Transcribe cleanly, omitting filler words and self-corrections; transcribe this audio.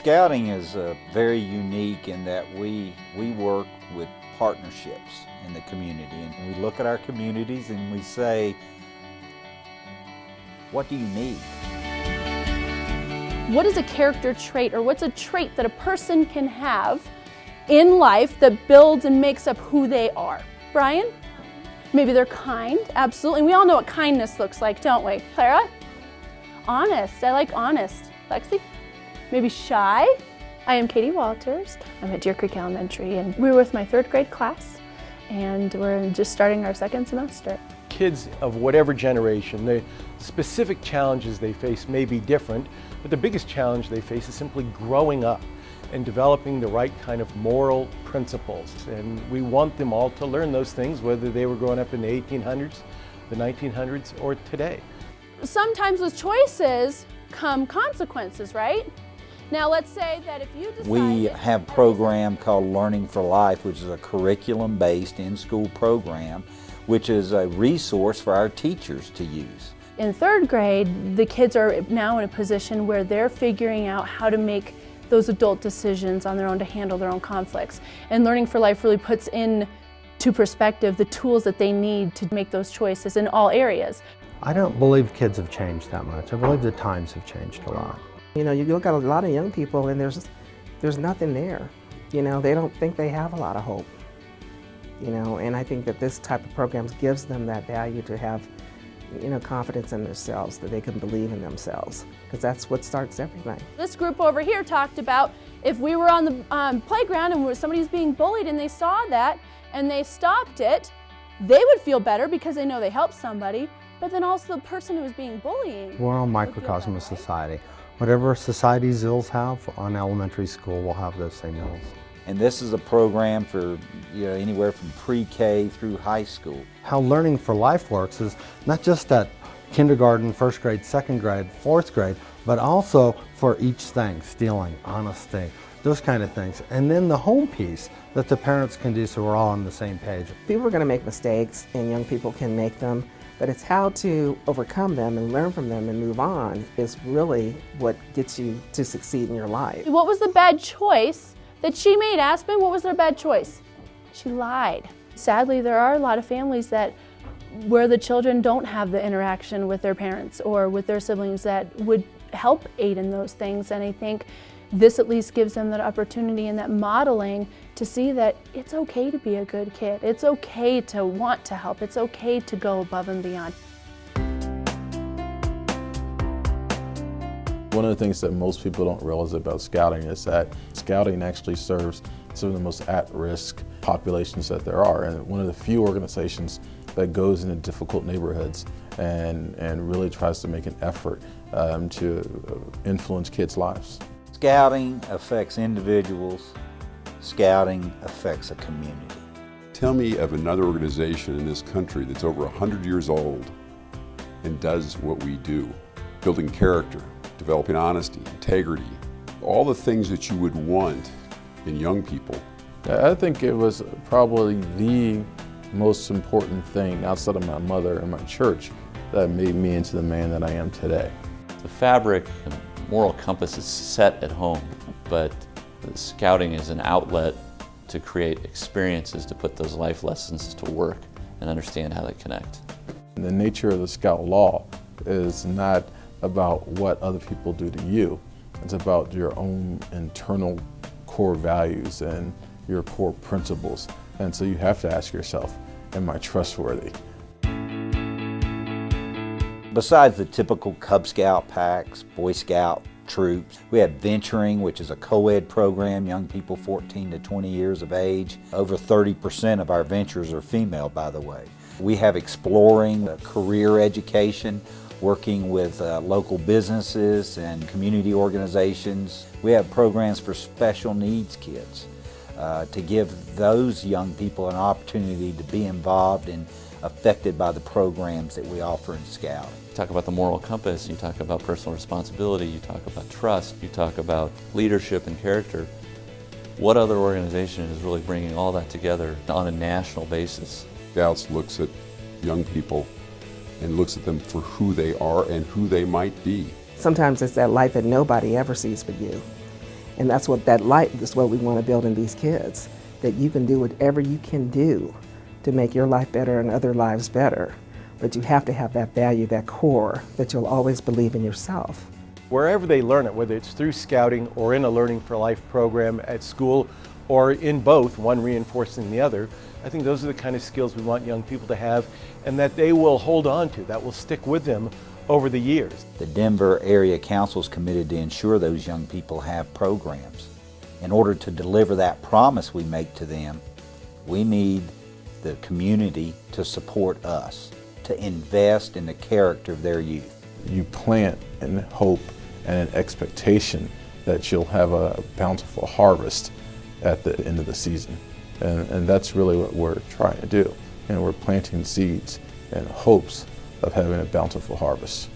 Scouting is very unique in that we work with partnerships in the community, and we look at our communities and we say, what do you need? What is a character trait, or what's a trait that a person can have in life that builds and makes up who they are? Brian? Maybe they're kind, absolutely. We all know what kindness looks like, don't we? Clara? Honest, I like honest. Lexi? Maybe shy? I am Katie Walters. I'm at Deer Creek Elementary, and we were with my third grade class, and we're just starting our second semester. Kids of whatever generation, the specific challenges they face may be different, but the biggest challenge they face is simply growing up and developing the right kind of moral principles. And we want them all to learn those things, whether they were growing up in the 1800s, the 1900s, or today. Sometimes with choices come consequences, right? Now let's say that if you decide... We have a program called Learning for Life, which is a curriculum-based in-school program, which is a resource for our teachers to use. In third grade, the kids are now in a position where they're figuring out how to make those adult decisions on their own to handle their own conflicts. And Learning for Life really puts into perspective the tools that they need to make those choices in all areas. I don't believe kids have changed that much. I believe the times have changed a lot. You know, you look at a lot of young people and there's nothing there. You know, they don't think they have a lot of hope. You know, and I think that this type of programs gives them that value to have, you know, confidence in themselves, that they can believe in themselves, because that's what starts everything. This group over here talked about if we were on the playground and somebody's being bullied and they saw that and they stopped it, they would feel better because they know they helped somebody, but then also the person who was being bullied. We're a microcosm of society. Whatever society's ills have, on elementary school we'll have those same ills. And this is a program for anywhere from pre-K through high school. How Learning for Life works is not just at kindergarten, first grade, second grade, fourth grade, but also for each thing, stealing, honesty, those kind of things. And then the home piece that the parents can do so we're all on the same page. People are going to make mistakes, and young people can make them, but it's how to overcome them and learn from them and move on is really what gets you to succeed in your life. What was the bad choice that she made? Aspen, what was their bad choice? She lied. Sadly, there are a lot of families where the children don't have the interaction with their parents or with their siblings that would help aid in those things, and I think this at least gives them that opportunity and that modeling to see that it's okay to be a good kid. It's okay to want to help. It's okay to go above and beyond. One of the things that most people don't realize about Scouting is that Scouting actually serves some of the most at-risk populations that there are, and one of the few organizations that goes into difficult neighborhoods and really tries to make an effort to influence kids' lives. Scouting affects individuals. Scouting affects a community. Tell me of another organization in this country that's over 100 years old and does what we do, building character, developing honesty, integrity, all the things that you would want in young people. I think it was probably the most important thing outside of my mother and my church that made me into the man that I am today. The fabric, the moral compass is set at home, but the Scouting is an outlet to create experiences to put those life lessons to work and understand how they connect. And the nature of the Scout Law is not about what other people do to you. It's about your own internal core values and your core principles. And so you have to ask yourself, am I trustworthy? Besides the typical Cub Scout packs, Boy Scout troops, we have Venturing, which is a co-ed program, young people 14 to 20 years of age. Over 30% of our ventures are female, by the way. We have Exploring, career education, working with local businesses and community organizations. We have programs for special needs kids to give those young people an opportunity to be involved and affected by the programs that we offer in Scouting. You talk about the moral compass, you talk about personal responsibility, you talk about trust, you talk about leadership and character. What other organization is really bringing all that together on a national basis? Scouts looks at young people and looks at them for who they are and who they might be. Sometimes it's that light that nobody ever sees but you. And that's what that light is what we want to build in these kids, that you can do whatever you can do to make your life better and other lives better. But you have to have that value, that core, that you'll always believe in yourself. Wherever they learn it, whether it's through scouting or in a Learning for Life program at school, or in both, one reinforcing the other, I think those are the kind of skills we want young people to have and that they will hold on to, that will stick with them over the years. The Denver Area Council is committed to ensure those young people have programs. In order to deliver that promise we make to them, we need the community to support us, to invest in the character of their youth. You plant in hope and an expectation that you'll have a bountiful harvest at the end of the season. And that's really what we're trying to do. And we're planting seeds in hopes of having a bountiful harvest.